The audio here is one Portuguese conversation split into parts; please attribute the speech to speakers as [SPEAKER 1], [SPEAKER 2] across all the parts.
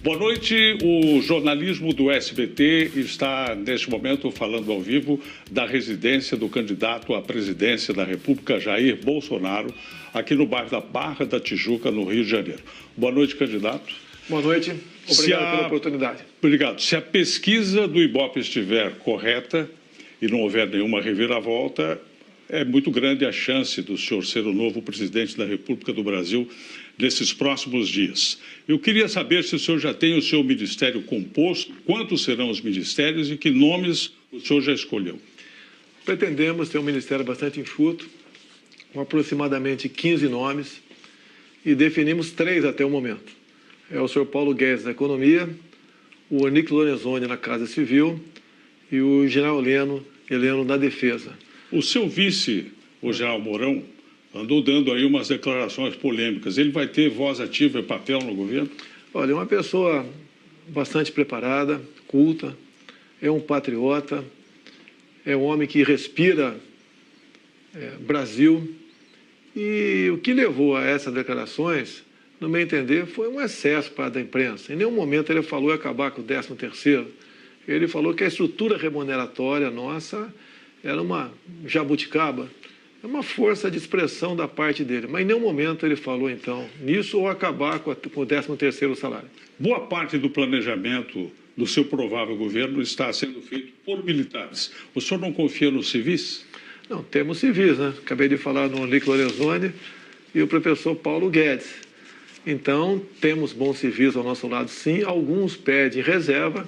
[SPEAKER 1] Boa noite. O jornalismo do SBT está, neste momento, falando ao vivo da residência do candidato à presidência da República, Jair Bolsonaro, aqui no bairro da Barra da Tijuca, no Rio de Janeiro. Boa noite, candidato.
[SPEAKER 2] Boa noite. Obrigado pela oportunidade.
[SPEAKER 1] Obrigado. Se a pesquisa do Ibope estiver correta e não houver nenhuma reviravolta, é muito grande a chance do senhor ser o novo presidente da República do Brasil nesses próximos dias. Eu queria saber se o senhor já tem o seu ministério composto, quantos serão os ministérios e que nomes o senhor já escolheu.
[SPEAKER 2] Pretendemos ter um ministério bastante enxuto, com aproximadamente 15 nomes, e definimos 3 até o momento. É o senhor Paulo Guedes na Economia, o Onyx Lorenzoni na Casa Civil e o general Heleno na Defesa.
[SPEAKER 1] O seu vice, o general Mourão, andou dando aí umas declarações polêmicas. Ele vai ter voz ativa e papel no governo?
[SPEAKER 2] Olha, é uma pessoa bastante preparada, culta, é um patriota, é um homem que respira Brasil. E o que levou a essas declarações, no meu entender, foi um excesso da imprensa. Em nenhum momento ele falou em acabar com o 13º. Ele falou que a estrutura remuneratória nossa era uma jabuticaba. É uma força de expressão da parte dele. Mas em nenhum momento ele falou, então, nisso ou acabar com o 13º salário.
[SPEAKER 1] Boa parte do planejamento do seu provável governo está sendo feito por militares. O senhor não confia nos civis?
[SPEAKER 2] Não, temos civis, né? Acabei de falar no Onyx Lorenzoni e o professor Paulo Guedes. Então, temos bons civis ao nosso lado, sim. Alguns pedem reserva,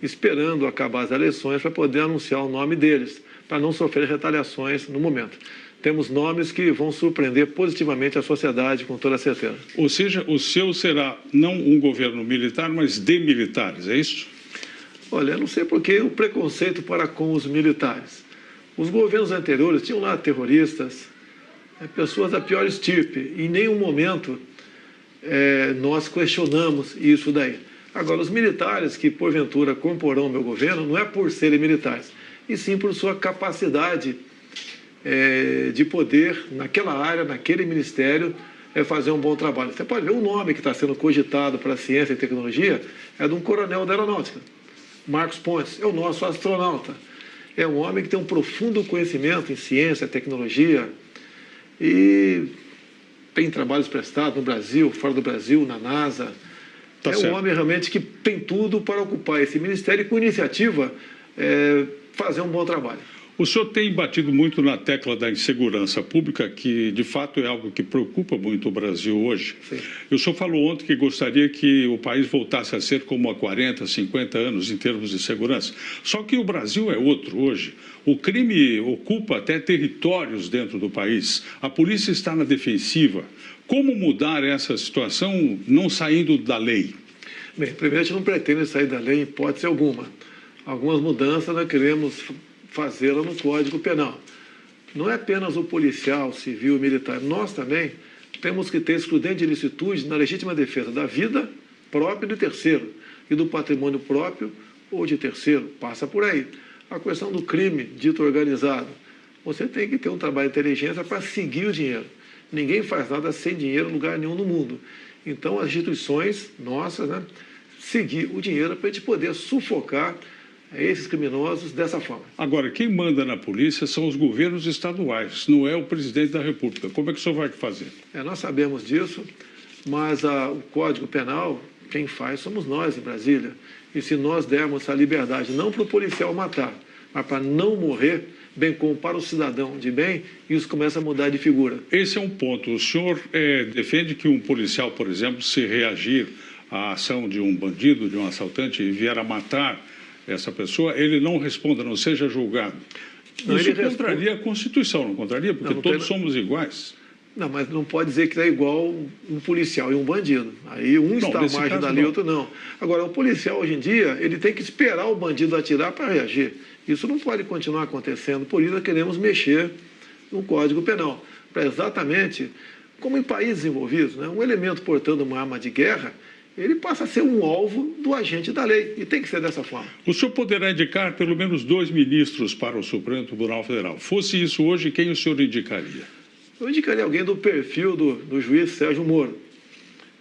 [SPEAKER 2] esperando acabar as eleições para poder anunciar o nome deles, para não sofrer retaliações no momento. Temos nomes que vão surpreender positivamente a sociedade, com toda certeza.
[SPEAKER 1] Ou seja, o seu será não um governo militar, mas de militares, é isso?
[SPEAKER 2] Olha, eu não sei por que o preconceito para com os militares. Os governos anteriores tinham lá terroristas, pessoas da pior estirpe. Em nenhum momento nós questionamos isso daí. Agora, os militares que, porventura, comporão o meu governo, não é por serem militares, e sim por sua capacidade de poder, naquela área, naquele ministério, fazer um bom trabalho. Você pode ver o nome que está sendo cogitado para a ciência e tecnologia é de um coronel da aeronáutica, Marcos Pontes, é o nosso astronauta. É um homem que tem um profundo conhecimento em ciência, tecnologia e tem trabalhos prestados no Brasil, fora do Brasil, na NASA.
[SPEAKER 1] Tá certo.
[SPEAKER 2] Um homem realmente que tem tudo para ocupar esse ministério e, com iniciativa, fazer um bom trabalho.
[SPEAKER 1] O senhor tem batido muito na tecla da insegurança pública, que de fato é algo que preocupa muito o Brasil hoje.
[SPEAKER 2] Sim.
[SPEAKER 1] O senhor falou ontem que gostaria que o país voltasse a ser como há 40, 50 anos em termos de segurança. Só que o Brasil é outro hoje. O crime ocupa até territórios dentro do país. A polícia está na defensiva. Como mudar essa situação não saindo da lei?
[SPEAKER 2] Bem, primeiro, a gente não pretende sair da lei em hipótese alguma. Algumas mudanças nós queremos fazê-la no Código Penal. Não é apenas o policial, civil e militar. Nós também temos que ter excludente de ilicitude na legítima defesa da vida própria de terceiro e do patrimônio próprio ou de terceiro. Passa por aí. A questão do crime dito organizado. Você tem que ter um trabalho de inteligência para seguir o dinheiro. Ninguém faz nada sem dinheiro em lugar nenhum no mundo. Então, as instituições nossas, seguir o dinheiro para a gente poder sufocar esses criminosos dessa forma.
[SPEAKER 1] Agora, quem manda na polícia são os governos estaduais, não é o presidente da República. Como é que o senhor vai fazer?
[SPEAKER 2] Nós sabemos disso, mas o Código Penal, quem faz somos nós em Brasília. E se nós dermos essa liberdade, não para o policial matar, mas para não morrer, bem como para o cidadão de bem, isso começa a mudar de figura.
[SPEAKER 1] Esse é um ponto. O senhor defende que um policial, por exemplo, se reagir à ação de um bandido, de um assaltante e vier a matar essa pessoa, ele não responda, não seja julgado.
[SPEAKER 2] Não,
[SPEAKER 1] isso contraria a Constituição, não contraria? Porque não todos somos iguais.
[SPEAKER 2] Não, mas não pode dizer que é igual um policial e um bandido. Aí um está à margem da lei, outro não. Agora, o policial, hoje em dia, ele tem que esperar o bandido atirar para reagir. Isso não pode continuar acontecendo. Por isso, nós queremos mexer no Código Penal. Para exatamente, como em países desenvolvidos, um elemento portando uma arma de guerra, ele passa a ser um alvo do agente da lei. E tem que ser dessa forma.
[SPEAKER 1] O senhor poderá indicar pelo menos 2 ministros para o Supremo Tribunal Federal. Fosse isso hoje, quem o senhor indicaria?
[SPEAKER 2] Eu indicaria alguém do perfil do juiz Sérgio Moro.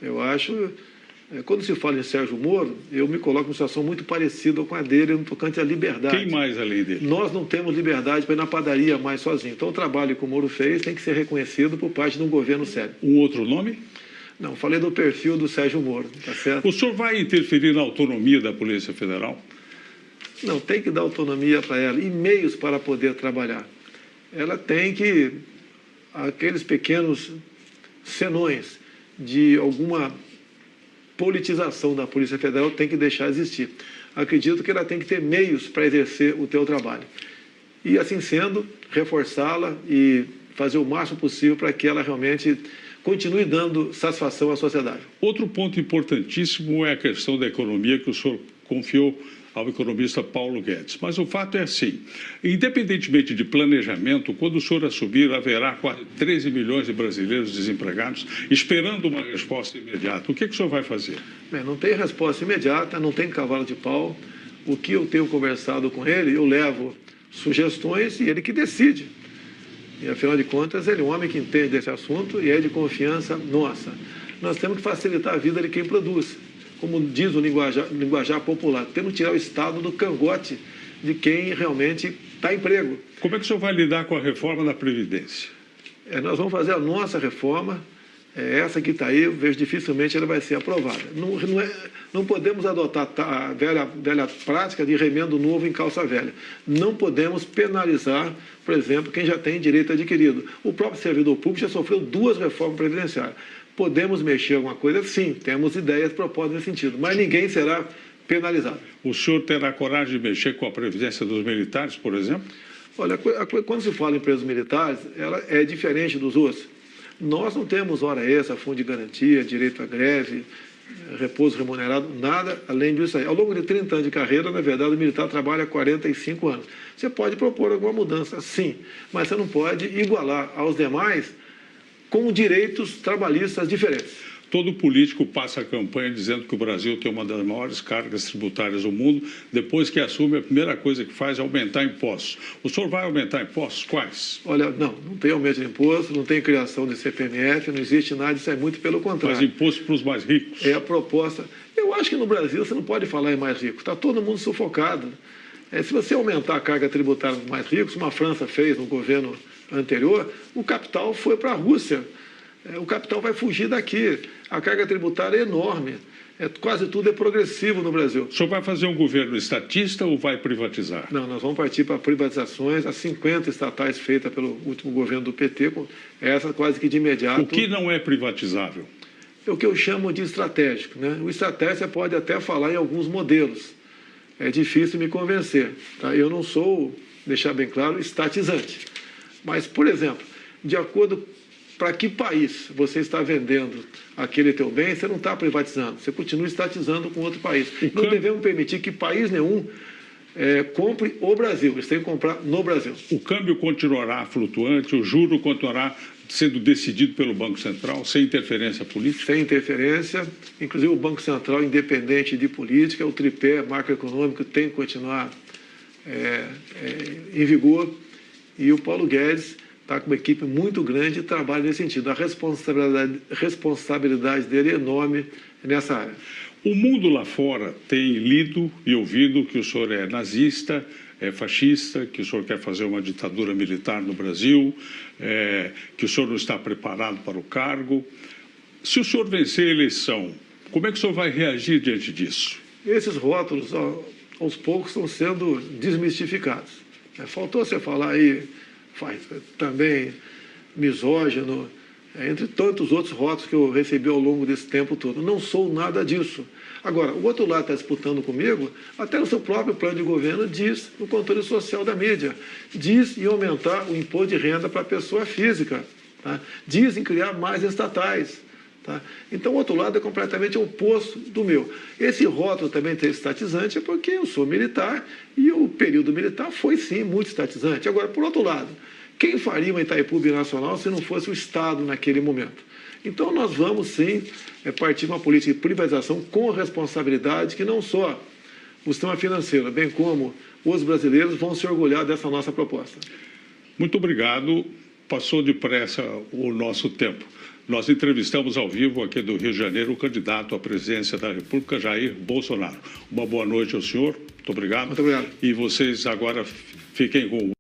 [SPEAKER 2] Eu acho Quando se fala em Sérgio Moro, eu me coloco numa situação muito parecida com a dele no tocante à liberdade.
[SPEAKER 1] Quem mais além dele?
[SPEAKER 2] Nós não temos liberdade para ir na padaria mais sozinho. Então, o trabalho que o Moro fez tem que ser reconhecido por parte de um governo sério.
[SPEAKER 1] Um outro nome?
[SPEAKER 2] Não, falei do perfil do Sérgio Moro, tá certo?
[SPEAKER 1] O senhor vai interferir na autonomia da Polícia Federal?
[SPEAKER 2] Não, tem que dar autonomia para ela e meios para poder trabalhar. Ela tem que, aqueles pequenos senões de alguma politização da Polícia Federal tem que deixar existir. Acredito que ela tem que ter meios para exercer o teu trabalho. E, assim sendo, reforçá-la e fazer o máximo possível para que ela realmente continue dando satisfação à sociedade.
[SPEAKER 1] Outro ponto importantíssimo é a questão da economia que o senhor confiou ao economista Paulo Guedes. Mas o fato é assim, independentemente de planejamento, quando o senhor assumir, haverá quase 13 milhões de brasileiros desempregados esperando uma resposta imediata. O que o senhor vai fazer?
[SPEAKER 2] Não tem resposta imediata, não tem cavalo de pau. O que eu tenho conversado com ele, eu levo sugestões e ele que decide. E, afinal de contas, ele é um homem que entende desse assunto e é de confiança nossa. Nós temos que facilitar a vida de quem produz. Como diz o linguajar popular, temos que tirar o Estado do cangote de quem realmente dá emprego.
[SPEAKER 1] Como é que o senhor vai lidar com a reforma da Previdência?
[SPEAKER 2] Nós vamos fazer a nossa reforma, essa que está aí, eu vejo dificilmente ela vai ser aprovada. Não podemos adotar a velha prática de remendo novo em calça velha. Não podemos penalizar, por exemplo, quem já tem direito adquirido. O próprio servidor público já sofreu 2 reformas previdenciárias. Podemos mexer alguma coisa? Sim, temos ideias propostas nesse sentido, mas ninguém será penalizado.
[SPEAKER 1] O senhor terá coragem de mexer com a Previdência dos militares, por exemplo?
[SPEAKER 2] Olha, quando se fala em presos militares, ela é diferente dos outros. Nós não temos hora extra, fundo de garantia, direito à greve, repouso remunerado, nada além disso aí. Ao longo de 30 anos de carreira, na verdade, o militar trabalha 45 anos. Você pode propor alguma mudança, sim, mas você não pode igualar aos demais com direitos trabalhistas diferentes.
[SPEAKER 1] Todo político passa a campanha dizendo que o Brasil tem uma das maiores cargas tributárias do mundo. Depois que assume, a primeira coisa que faz é aumentar impostos. O senhor vai aumentar impostos? Quais?
[SPEAKER 2] Olha, não tem aumento de imposto, não tem criação de CPMF, não existe nada, isso é muito pelo contrário.
[SPEAKER 1] Mas imposto para os mais ricos?
[SPEAKER 2] É a proposta. Eu acho que no Brasil você não pode falar em mais rico, está todo mundo sufocado. Se você aumentar a carga tributária dos mais ricos, como a França fez no governo anterior, o capital foi para a Rússia. O capital vai fugir daqui. A carga tributária é enorme. Quase tudo é progressivo no Brasil.
[SPEAKER 1] O senhor vai fazer um governo estatista ou vai privatizar?
[SPEAKER 2] Não, nós vamos partir para privatizações. As 50 estatais feitas pelo último governo do PT, essa quase que de imediato.
[SPEAKER 1] O que não é privatizável?
[SPEAKER 2] É o que eu chamo de estratégico, né? O estratégico você pode até falar em alguns modelos. É difícil me convencer. Tá? Eu não sou, deixar bem claro, estatizante. Mas, por exemplo, de acordo para que país você está vendendo aquele teu bem, você não está privatizando, você continua estatizando com outro país. Não devemos permitir que país nenhum compre o Brasil, eles têm que comprar no Brasil.
[SPEAKER 1] O câmbio continuará flutuante, o juro continuará sendo decidido pelo Banco Central, sem interferência política?
[SPEAKER 2] Sem interferência, inclusive o Banco Central, independente de política, o tripé macroeconômico tem que continuar em vigor, e o Paulo Guedes está com uma equipe muito grande e trabalha nesse sentido. A responsabilidade dele é enorme nessa área.
[SPEAKER 1] O mundo lá fora tem lido e ouvido que o senhor é nazista, é fascista, que o senhor quer fazer uma ditadura militar no Brasil, que o senhor não está preparado para o cargo. Se o senhor vencer a eleição, como é que o senhor vai reagir diante disso?
[SPEAKER 2] Esses rótulos, aos poucos, estão sendo desmistificados. Faltou você falar aí também misógino, entre tantos outros rótulos que eu recebi ao longo desse tempo todo. Não sou nada disso. Agora, o outro lado está disputando comigo, até no seu próprio plano de governo diz no controle social da mídia, diz em aumentar o imposto de renda para a pessoa física, tá? Diz em criar mais estatais. Tá? Então, o outro lado é completamente oposto do meu. Esse rótulo também ter estatizante é porque eu sou militar e o período militar foi, sim, muito estatizante. Agora, por outro lado, quem faria uma Itaipu binacional se não fosse o Estado naquele momento? Então, nós vamos, sim, partir de uma política de privatização com responsabilidade que não só o sistema financeiro, bem como os brasileiros vão se orgulhar dessa nossa proposta.
[SPEAKER 1] Muito obrigado. Passou depressa o nosso tempo. nós entrevistamos ao vivo aqui do Rio de Janeiro o candidato à presidência da República, Jair Bolsonaro. Uma boa noite ao senhor, muito obrigado.
[SPEAKER 2] Muito obrigado.
[SPEAKER 1] E vocês agora fiquem com